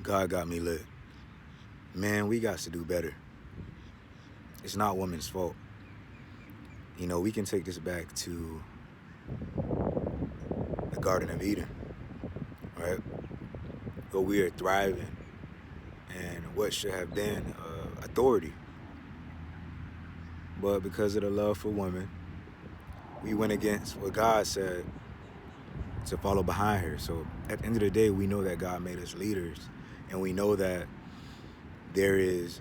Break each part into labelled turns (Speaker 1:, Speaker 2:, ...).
Speaker 1: God got me lit. Man, we got to do better. It's not women's fault. You know, we can take this back to the Garden of Eden, right? Where we are thriving and what should have been authority. But because of the love for women, we went against what God said to follow behind her. So at the end of the day, we know that God made us leaders, and we know that there is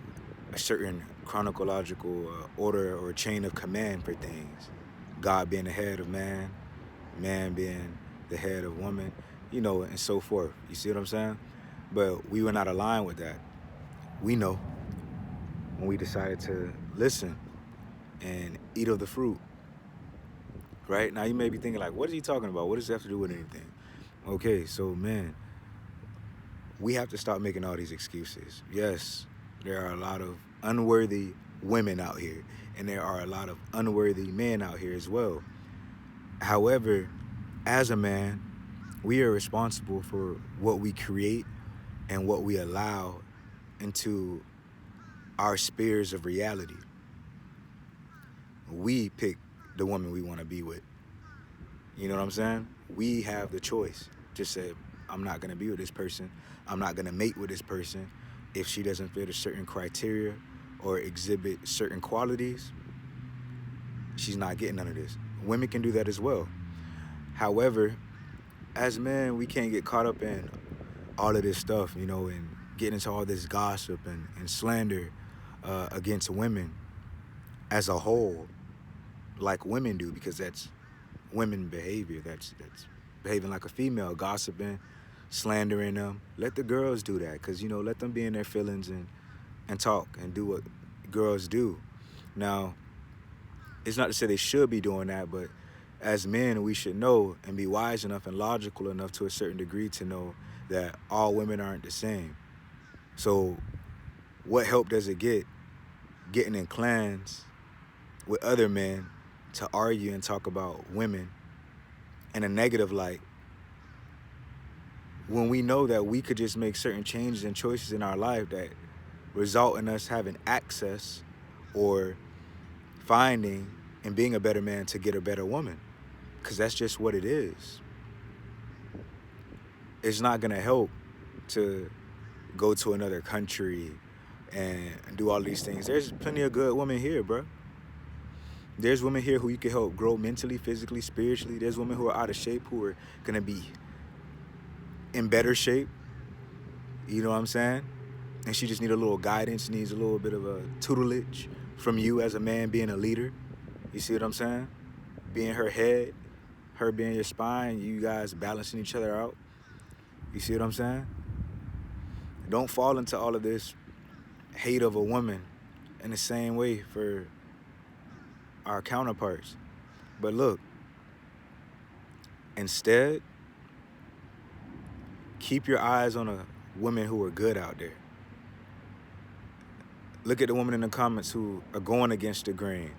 Speaker 1: a certain chronological order or chain of command for things. God being the head of man, man being the head of woman, you know, and so forth. You see what I'm saying? But we were not aligned with that. We know when we decided to listen and eat of the fruit, right? Now you may be thinking like, what is he talking about? What does it have to do with anything? Okay, so man, we have to stop making all these excuses. Yes, there are a lot of unworthy women out here, and there are a lot of unworthy men out here as well. However, as a man, we are responsible for what we create and what we allow into our spheres of reality. We pick the woman we want to be with. You know what I'm saying? We have the choice to say, I'm not going to be with this person. I'm not going to mate with this person if she doesn't fit a certain criteria or exhibit certain qualities. She's not getting none of this. Women can do that as well. However, as men, we can't get caught up in all of this stuff, you know, and get into all this gossip and slander against women as a whole, like women do, because that's women behavior. That's behaving like a female, gossiping, slandering them. Let the girls do that, because, you know, let them be in their feelings and talk and do what girls do. Now, it's not to say they should be doing that, but as men, we should know and be wise enough and logical enough to a certain degree to know that all women aren't the same. So what help does it get getting in clans with other men to argue and talk about women in a negative light when we know that we could just make certain changes and choices in our life that result in us having access or finding and being a better man to get a better woman? Because that's just what it is. It's not going to help to go to another country and do all these things. There's plenty of good women here, bro. There's women here who you can help grow mentally, physically, spiritually. There's women who are out of shape who are going to be in better shape. You know what I'm saying? And she just needs a little guidance, needs a little bit of a tutelage from you as a man being a leader. You see what I'm saying? Being her head, her being your spine, you guys balancing each other out. You see what I'm saying? Don't fall into all of this hate of a woman in the same way for our counterparts. But look, instead, keep your eyes on the women who are good out there. Look at the women in the comments who are going against the grain.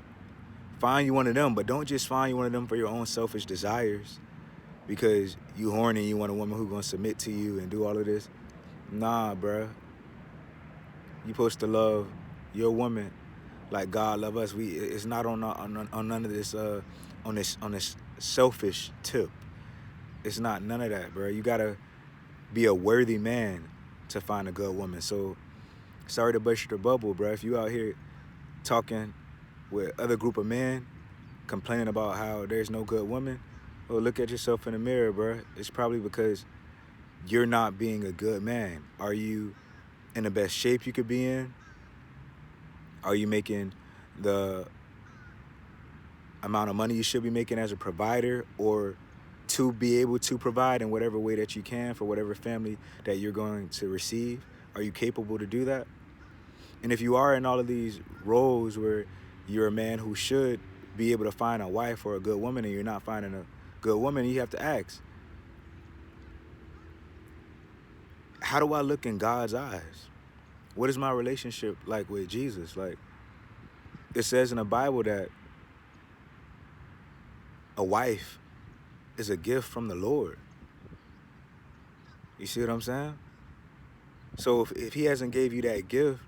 Speaker 1: Find you one of them, but don't just find you one of them for your own selfish desires because you horny and you want a woman who's going to submit to you and do all of this. Nah, bruh. You supposed to love your woman like God love us. It's not on none of this on this selfish tip. It's not none of that, bro. You gotta be a worthy man to find a good woman. So sorry to burst your bubble, bro. If you out here talking with other group of men complaining about how there's no good woman, well, look at yourself in the mirror, bro. It's probably because you're not being a good man. Are you in the best shape you could be in? Are you making the amount of money you should be making as a provider, or to be able to provide in whatever way that you can for whatever family that you're going to receive? Are you capable to do that? And if you are in all of these roles where you're a man who should be able to find a wife or a good woman and you're not finding a good woman, you have to ask, how do I look in God's eyes? What is my relationship like with Jesus? Like, it says in the Bible that a wife is a gift from the Lord. You see what I'm saying? So if he hasn't gave you that gift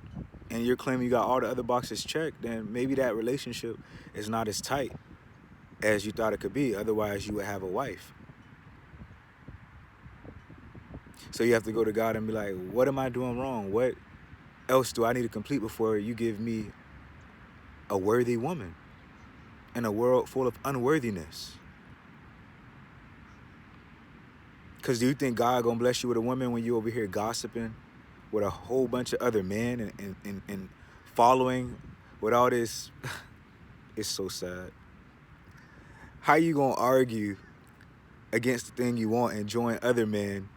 Speaker 1: and you're claiming you got all the other boxes checked, then maybe that relationship is not as tight as you thought it could be. Otherwise, you would have a wife. So you have to go to God and be like, what am I doing wrong? What else do I need to complete before you give me a worthy woman in a world full of unworthiness? Because do you think God gonna bless you with a woman when you over here gossiping with a whole bunch of other men and following with all this? It's so sad. How you gonna argue against the thing you want and join other men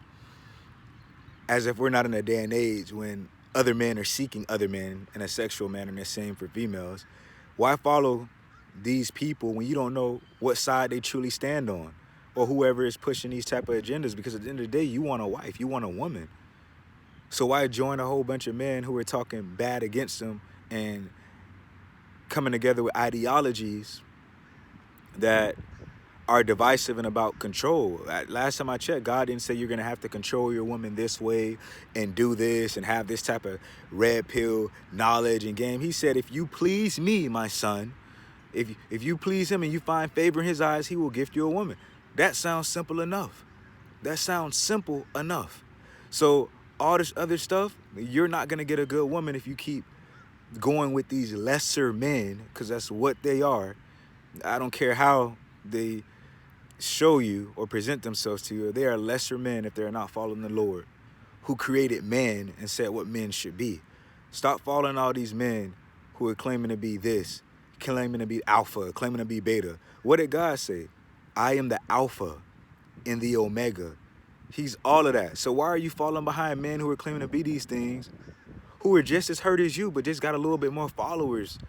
Speaker 1: as if we're not in a day and age when other men are seeking other men in a sexual manner and the same for females? Why follow these people when you don't know what side they truly stand on, or whoever is pushing these type of agendas? Because at the end of the day, you want a wife, you want a woman. So why join a whole bunch of men who are talking bad against them and coming together with ideologies that are divisive and about control? Last time I checked, God didn't say you're going to have to control your woman this way and do this and have this type of red pill knowledge and game. He said, if you please me, my son, if you please him and you find favor in his eyes, he will gift you a woman. That sounds simple enough. That sounds simple enough. So all this other stuff, you're not going to get a good woman if you keep going with these lesser men, because that's what they are. I don't care how they show you or present themselves to you. They are lesser men if they're not following the Lord, who created man and said what men should be. Stop following all these men who are claiming to be this, claiming to be alpha, claiming to be beta. What did God say? I am the alpha and the omega. He's all of that. So why are you falling behind men who are claiming to be these things, who are just as hurt as you, but just got a little bit more followers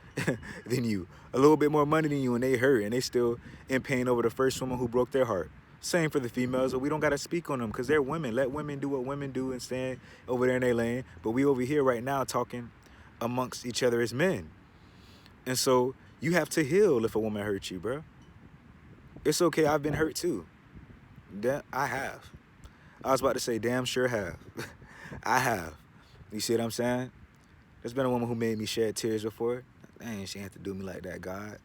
Speaker 1: than you, a little bit more money than you, and they hurt, and they still in pain over the first woman who broke their heart? Same for the females, but we don't got to speak on them because they're women. Let women do what women do and stand over there in their lane. But we over here right now talking amongst each other as men. And so you have to heal if a woman hurts you, bro. It's okay. I've been hurt too. I have. I was about to say, damn sure have. I have. You see what I'm saying? There's been a woman who made me shed tears before. Dang, she had to do me like that, God.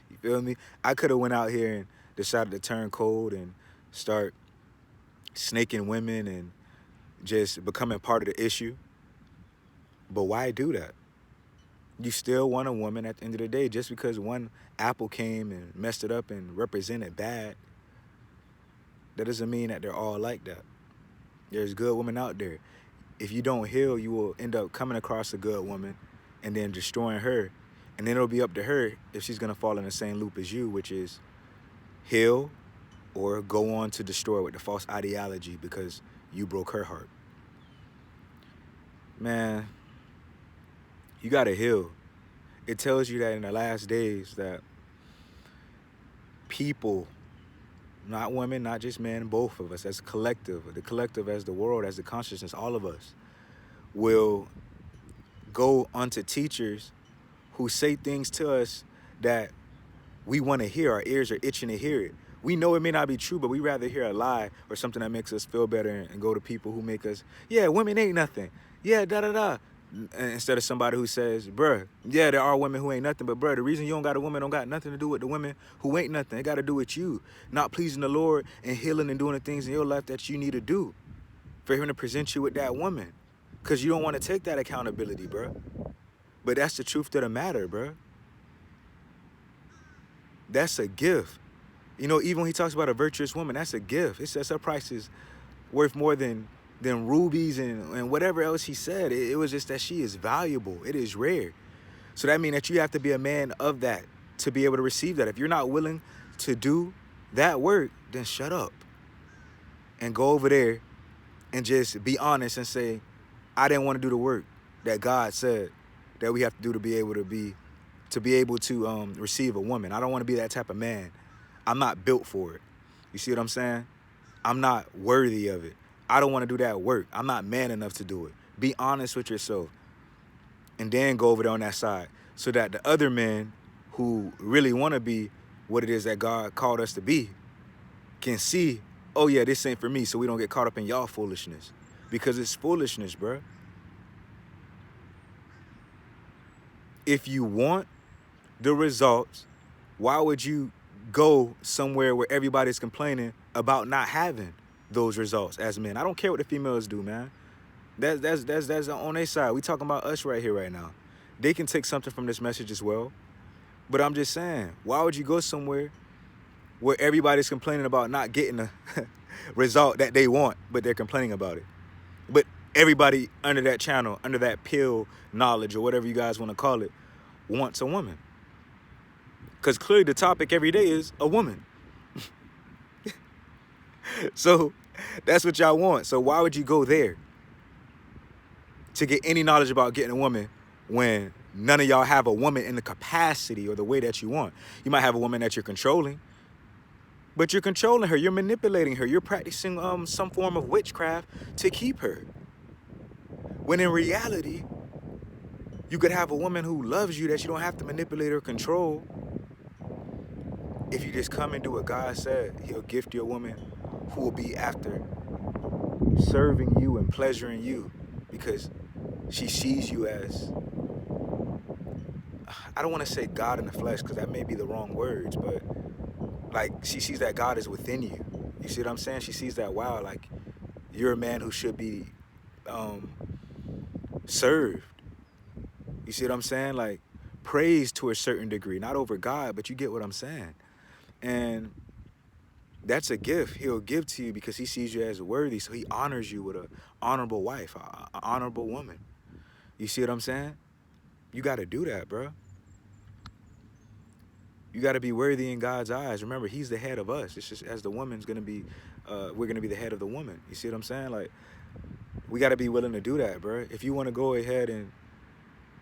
Speaker 1: You feel me? I could have went out here and decided to turn cold and start snaking women and just becoming part of the issue. But why do that? You still want a woman at the end of the day. Just because one apple came and messed it up and represented bad, that doesn't mean that they're all like that. There's good women out there. If you don't heal, you will end up coming across a good woman and then destroying her. And then it'll be up to her if she's going to fall in the same loop as you, which is heal or go on to destroy with the false ideology because you broke her heart. Man, you got to heal. It tells you that in the last days that people, not women, not just men, both of us as a collective, the collective as the world, as the consciousness, all of us will go onto teachers who say things to us that we want to hear. Our ears are itching to hear it. We know it may not be true, but we rather hear a lie or something that makes us feel better and go to people who make us, yeah, women ain't nothing. Yeah, da-da-da. Instead of somebody who says, bruh, yeah, there are women who ain't nothing, but bruh, the reason you don't got a woman don't got nothing to do with the women who ain't nothing. It got to do with you not pleasing the Lord and healing and doing the things in your life that you need to do for him to present you with that woman, because you don't want to take that accountability, bruh. But that's the truth of the matter, bruh. That's a gift. You know, even when he talks about a virtuous woman, that's a gift. It says her price is worth more than rubies and whatever else he said. It was just that she is valuable. It is rare. So that means that you have to be a man of that to be able to receive that. If you're not willing to do that work, then shut up and go over there and just be honest and say, I didn't want to do the work that God said that we have to do to be able to receive a woman. I don't want to be that type of man. I'm not built for it. You see what I'm saying? I'm not worthy of it. I don't want to do that work. I'm not man enough to do it. Be honest with yourself and then go over there on that side so that the other men who really want to be what it is that God called us to be can see, oh yeah, this ain't for me, so we don't get caught up in y'all foolishness. because it's foolishness, bro. If you want the results, why would you go somewhere where everybody's complaining about not having those results as men? I don't care what the females do, man. That's on their side. We talking about us right here, right now. They can take something from this message as well. But I'm just saying, why would you go somewhere where everybody's complaining about not getting a result that they want, but they're complaining about it? But everybody under that channel, under that pill knowledge or whatever you guys want to call it, wants a woman. Because clearly the topic every day is a woman. So that's what y'all want. So why would you go there to get any knowledge about getting a woman when none of y'all have a woman in the capacity or the way that you want? You might have a woman that you're controlling, but you're controlling her. You're manipulating her. You're practicing some form of witchcraft to keep her. When in reality, you could have a woman who loves you that you don't have to manipulate or control. If you just come and do what God said, he'll gift you a woman who will be after serving you and pleasuring you because she sees you as, I don't want to say God in the flesh because that may be the wrong words, but like she sees that God is within you. You see what I'm saying? She sees that, wow, like you're a man who should be served. You see what I'm saying? Like praised to a certain degree, not over God, but you get what I'm saying. And that's a gift he'll give to you because he sees you as worthy. So he honors you with an honorable wife, an honorable woman. You see what I'm saying? You got to do that, bro. You got to be worthy in God's eyes. Remember, he's the head of us. It's just as the woman's going to be, we're going to be the head of the woman. You see what I'm saying? Like, we got to be willing to do that, bro. If you want to go ahead and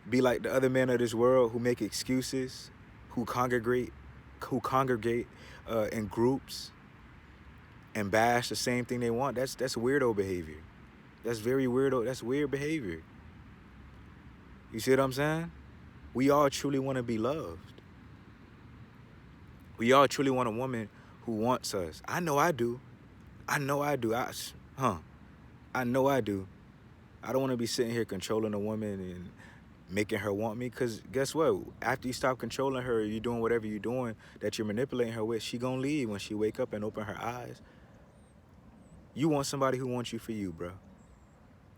Speaker 1: be like the other men of this world who make excuses, who congregate in groups and bash the same thing they want, that's weirdo behavior. That's very weirdo. That's weird behavior. You see what I'm saying? We all truly want to be loved. We all truly want a woman who wants us. I know I do. I know I do. I know I do. I don't want to be sitting here controlling a woman and making her want me, because guess what? After you stop controlling her, you're doing whatever you're doing that you're manipulating her with, she gonna leave when she wake up and open her eyes. You want somebody who wants you for you, bro.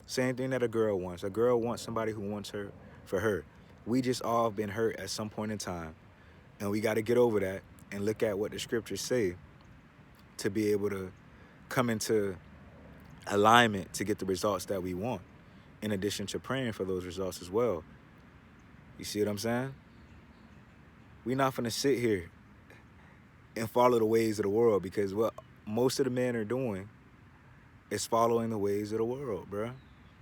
Speaker 1: Same thing that a girl wants. A girl wants somebody who wants her for her. We just all been hurt at some point in time, and we got to get over that and look at what the scriptures say to be able to come into alignment to get the results that we want, in addition to praying for those results as well. You see what I'm saying? We're not gonna sit here and follow the ways of the world, because what most of the men are doing is following the ways of the world, bro.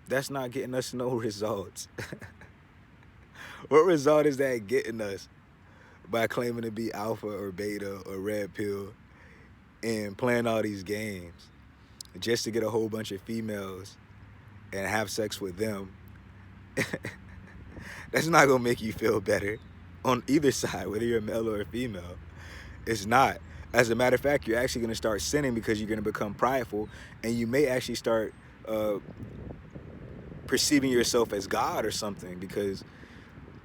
Speaker 1: That's not getting us no results. What result is that getting us by claiming to be alpha or beta or red pill and playing all these games just to get a whole bunch of females and have sex with them? That's not gonna make you feel better on either side, whether you're a male or a female. It's not. As a matter of fact, you're actually gonna start sinning because you're gonna become prideful, and you may actually start perceiving yourself as God or something, because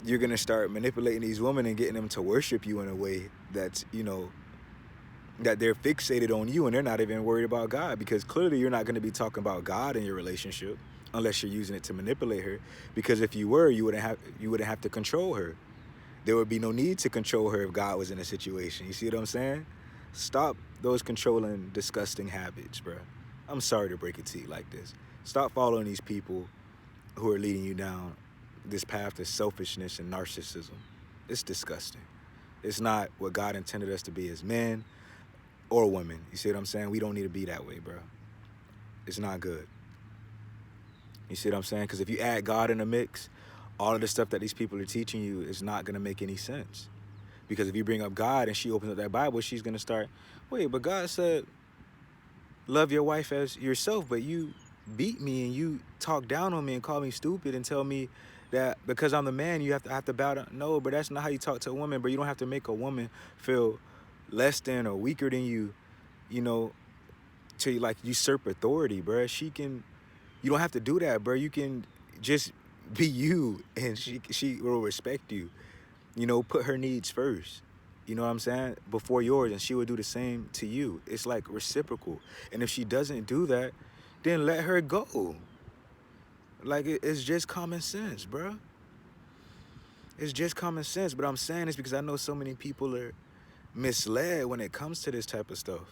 Speaker 1: you're gonna start manipulating these women and getting them to worship you in a way that's, you know, that they're fixated on you and they're not even worried about God, because clearly you're not gonna be talking about God in your relationship unless you're using it to manipulate her. Because if you were, you wouldn't have to control her. There would be no need to control her if God was in a situation. You see what I'm saying? Stop those controlling, disgusting habits, bro. I'm sorry to break it to you like this. Stop following these people who are leading you down this path of selfishness and narcissism. It's disgusting. It's not what God intended us to be as men or women. You see what I'm saying? We don't need to be that way, bro. It's not good. You see what I'm saying? Because if you add God in the mix, all of the stuff that these people are teaching you is not going to make any sense. Because if you bring up God and she opens up that Bible, she's going to start, wait, but God said, love your wife as yourself, but you beat me and you talk down on me and call me stupid and tell me that because I'm the man, you have to bow down. No, but that's not how you talk to a woman. But you don't have to make a woman feel less than or weaker than you, you know, to like usurp authority, bro. She can You don't have to do that, bro. You can just be you, and she will respect you. You know, put her needs first. You know what I'm saying? Before yours, and she will do the same to you. It's like reciprocal. And if she doesn't do that, then let her go. Like it's just common sense, bro. It's just common sense. But I'm saying this because I know so many people are misled when it comes to this type of stuff.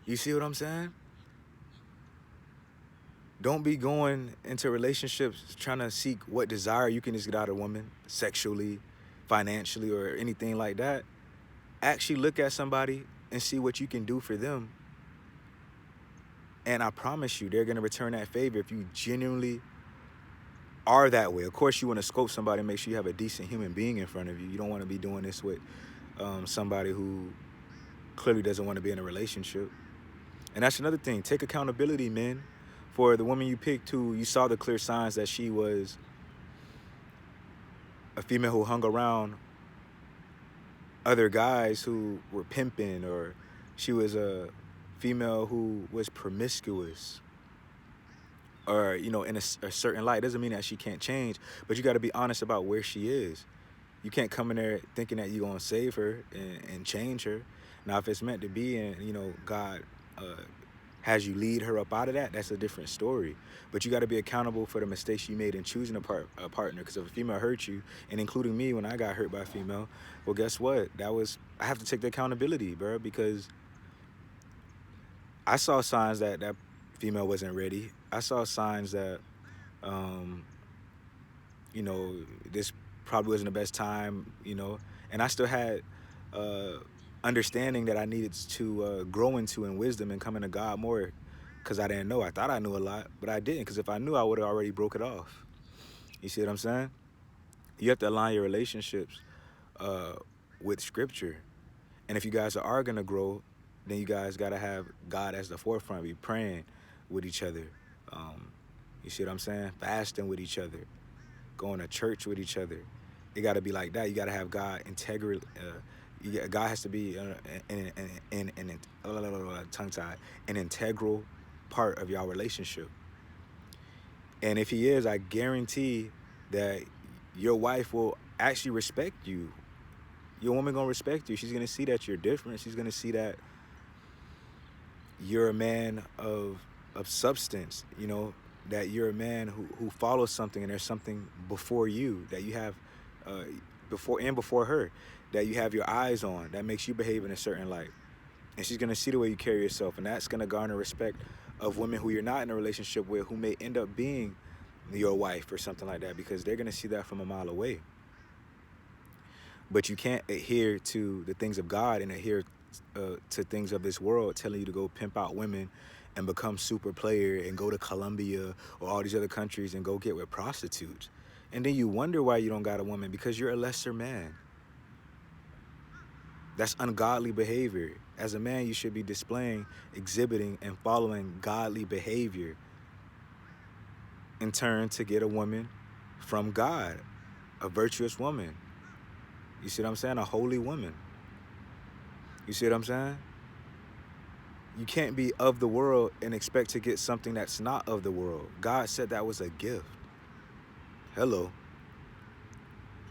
Speaker 1: You see what I'm saying? Don't be going into relationships trying to seek what desire you can just get out of a woman, sexually, financially, or anything like that. Actually look at somebody and see what you can do for them. And I promise you, they're going to return that favor if you genuinely are that way. Of course, you want to scope somebody and make sure you have a decent human being in front of you. You don't want to be doing this with somebody who clearly doesn't want to be in a relationship. And that's another thing. Take accountability, men, for the woman you picked who you saw the clear signs that she was a female who hung around other guys who were pimping, or she was a female who was promiscuous, or, you know, in a certain light. It doesn't mean that she can't change, but you got to be honest about where she is. You can't come in there thinking that you're going to save her and change her. Now, if it's meant to be, and, you know, God has you lead her up out of that, that's a different story. But you got to be accountable for the mistakes you made in choosing a partner. Because if a female hurt you, and including me when I got hurt by a female, well, guess what? I have to take the accountability, bro, because I saw signs that that female wasn't ready. I saw signs that, you know, this probably wasn't the best time, you know, and I still had understanding that I needed to grow into in wisdom and come into God more, because I didn't know. I thought I knew a lot, but I didn't, because if I knew, I would have already broke it off. You see what I'm saying? You have to align your relationships with Scripture. And if you guys are going to grow, then you guys got to have God as the forefront. Be praying with each other. You see what I'm saying? Fasting with each other. Going to church with each other. It got to be like that. You got to have God integral. God has to be tongue-tied, an integral part of y'all relationship. And if he is, I guarantee that your wife will actually respect you. Your woman gonna respect you. She's gonna see that you're different. She's gonna see that you're a man of substance, you know, that you're a man who follows something, and there's something before you that you have before her that you have your eyes on, that makes you behave in a certain light. And she's gonna see the way you carry yourself, and that's gonna garner respect of women who you're not in a relationship with, who may end up being your wife or something like that, because they're gonna see that from a mile away. But you can't adhere to the things of God and adhere to things of this world telling you to go pimp out women and become super player and go to Colombia or all these other countries and go get with prostitutes. And then you wonder why you don't got a woman, because you're a lesser man. That's ungodly behavior. As a man, you should be displaying, exhibiting, and following godly behavior in turn to get a woman from God, a virtuous woman. You see what I'm saying? A holy woman. You see what I'm saying? You can't be of the world and expect to get something that's not of the world. God said that was a gift. Hello.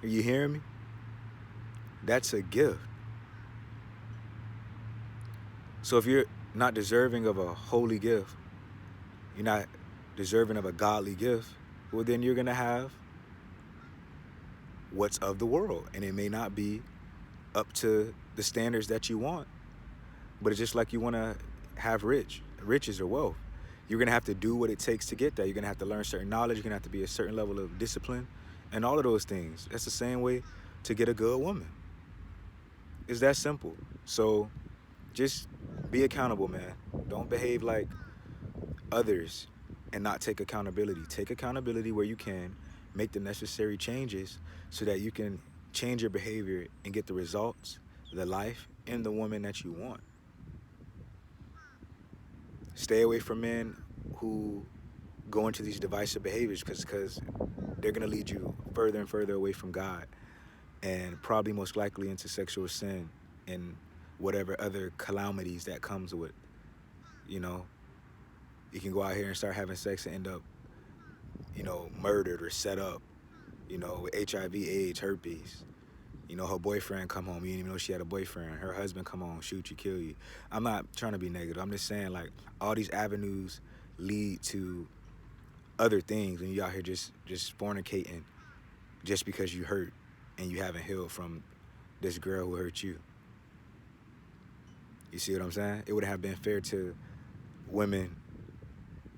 Speaker 1: Are you hearing me? That's a gift. So if you're not deserving of a holy gift, you're not deserving of a godly gift, well, then you're going to have what's of the world. And it may not be up to the standards that you want. But it's just like you want to have riches or wealth. You're going to have to do what it takes to get that. You're going to have to learn certain knowledge. You're going to have to be a certain level of discipline and all of those things. That's the same way to get a good woman. It's that simple. So just be accountable, man. Don't behave like others and not take accountability. Take accountability where you can. Make the necessary changes so that you can change your behavior and get the results, the life, and the woman that you want. Stay away from men who go into these divisive behaviors, because they're going to lead you further and further away from God, and probably most likely into sexual sin and whatever other calamities that comes with, you know. You can go out here and start having sex and end up, murdered or set up, with HIV, AIDS, herpes. Her boyfriend come home. You didn't even know she had a boyfriend. Her husband come home, shoot you, kill you. I'm not trying to be negative. I'm just saying, like, all these avenues lead to other things when you out here just fornicating just because you hurt and you haven't healed from this girl who hurt you. You see what I'm saying? It would have been fair to women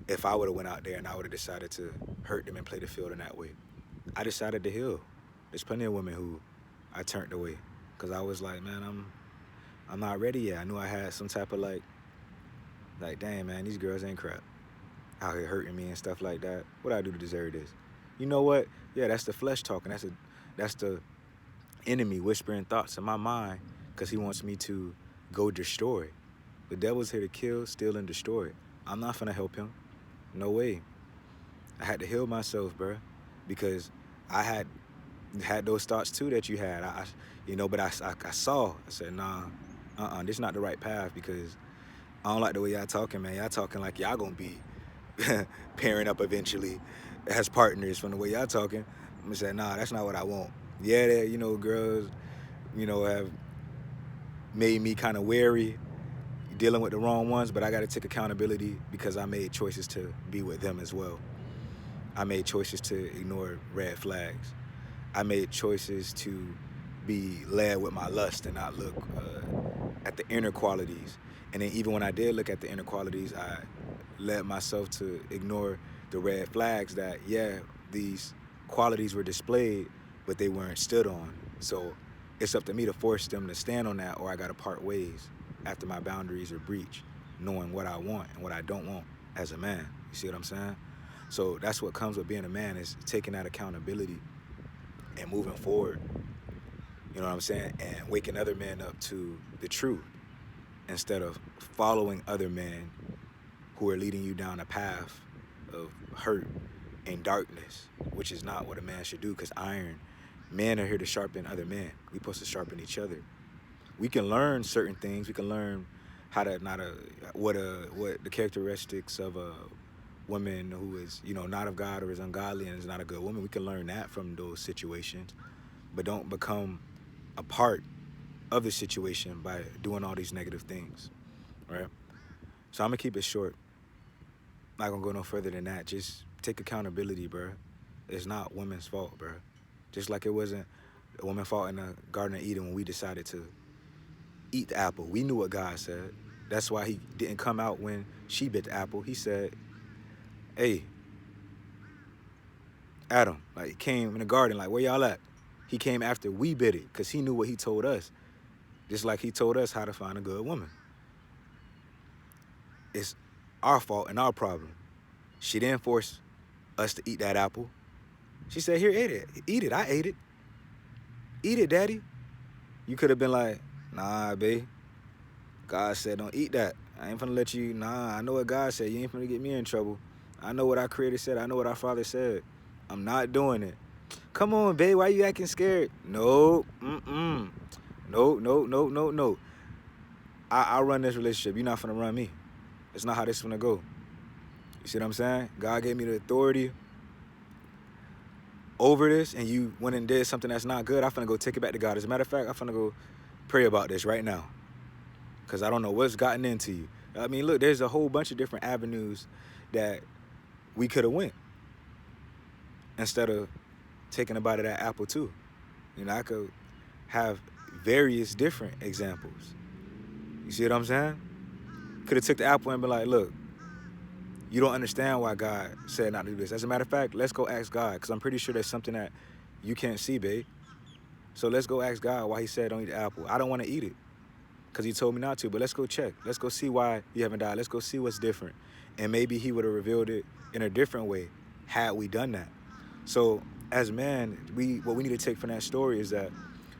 Speaker 1: if I would have went out there and I would have decided to hurt them and play the field in that way. I decided to heal. There's plenty of women who I turned away because I was like, man, I'm not ready yet. I knew I had some type of like, dang, man, these girls ain't crap. Out here hurting me and stuff like that. What do I do to deserve this? You know what? Yeah, that's the flesh talking. That's the enemy whispering thoughts in my mind because he wants me to go destroy. The devil's here to kill, steal, and destroy. I'm not finna help him. No way. I had to heal myself, bro, because I had those thoughts too that you had. But I saw. I said, nah, this is not the right path because I don't like the way y'all talking, man. Y'all talking like y'all gonna be pairing up eventually as partners from the way y'all talking. I'm gonna say, nah, that's not what I want. Yeah, girls, have made me kind of wary dealing with the wrong ones, but I got to take accountability because I made choices to be with them as well. I made choices to ignore red flags. I made choices to be led with my lust and not look at the inner qualities. And then even when I did look at the inner qualities, I led myself to ignore the red flags that, yeah, these qualities were displayed, but they weren't stood on. So it's up to me to force them to stand on that, or I got to part ways after my boundaries are breached, knowing what I want and what I don't want as a man. You see what I'm saying? So that's what comes with being a man, is taking that accountability and moving forward. You know what I'm saying? And waking other men up to the truth instead of following other men who are leading you down a path of hurt and darkness, which is not what a man should do, because men are here to sharpen other men. We're supposed to sharpen each other. We can learn certain things. We can learn how to what the characteristics of a woman who is, not of God or is ungodly and is not a good woman. We can learn that from those situations, but don't become a part of the situation by doing all these negative things, right? So I'm gonna keep it short. Not gonna go no further than that. Just take accountability, bro. It's not women's fault, bro. Just like it wasn't a woman's fault in the Garden of Eden when we decided to eat the apple. We knew what God said. That's why he didn't come out when she bit the apple. He said, hey, Adam, like, he came in the garden, like, where y'all at? He came after we bit it because he knew what he told us. Just like he told us how to find a good woman. It's our fault and our problem. She didn't force us to eat that apple. She said, here, eat it. Eat it. I ate it. Eat it, daddy. You could have been like, nah, babe. God said don't eat that. I ain't finna let you, I know what God said. You ain't finna get me in trouble. I know what our Creator said. I know what our Father said. I'm not doing it. Come on, babe. Why you acting scared? No. No. I run this relationship. You're not finna run me. It's not how this finna go. You see what I'm saying? God gave me the authority over this, and you went and did something that's not good. I'm finna go take it back to God. As a matter of fact, I'm finna go pray about this right now, because I don't know what's gotten into you. I mean, look, there's a whole bunch of different avenues that we could have went instead of taking a bite of that apple too. I could have various different examples. You see what I'm saying? Could have took the apple and been like, look, you don't understand why God said not to do this. As a matter of fact, let's go ask God, because I'm pretty sure there's something that you can't see, babe. So let's go ask God why he said don't eat the apple. I don't want to eat it because he told me not to, but let's go check. Let's go see why you haven't died. Let's go see what's different. And maybe he would have revealed it in a different way had we done that. So as men, what we need to take from that story is that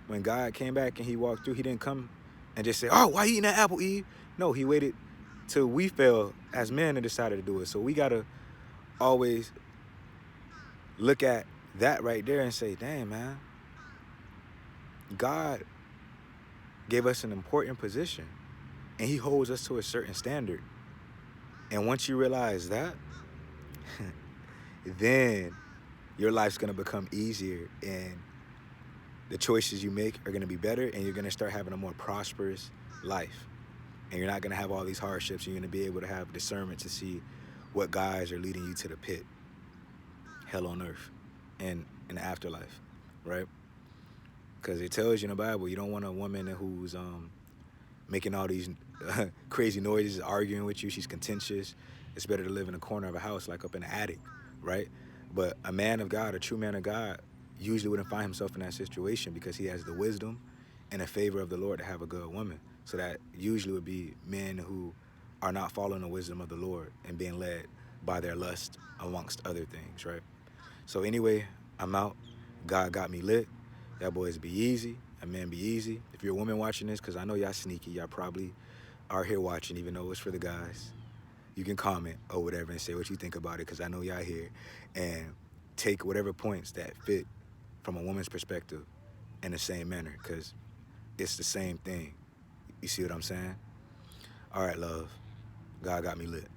Speaker 1: when God came back and he walked through, he didn't come and just say, oh, why you eating that apple, Eve? No, he waited till we fell as men and decided to do it. So we got to always look at that right there and say, dang, man, God gave us an important position and he holds us to a certain standard. And once you realize that, then your life's going to become easier, and the choices you make are going to be better, and you're going to start having a more prosperous life. And you're not going to have all these hardships. You're going to be able to have discernment to see what guys are leading you to the pit, hell on earth, and in the afterlife, right? Because it tells you in the Bible, you don't want a woman who's making all these crazy noises, arguing with you. She's contentious. It's better to live in a corner of a house, like up in the attic, right? But a man of God, a true man of God, usually wouldn't find himself in that situation because he has the wisdom and the favor of the Lord to have a good woman. So that usually would be men who are not following the wisdom of the Lord and being led by their lust, amongst other things, right? So anyway, I'm out. God got me lit. Y'all boys be easy. And men, be easy. If you're a woman watching this, because I know y'all sneaky, y'all probably are here watching, even though it's for the guys. You can comment or whatever and say what you think about it, because I know y'all here. And take whatever points that fit from a woman's perspective in the same manner, because it's the same thing. You see what I'm saying? All right, love. God got me lit.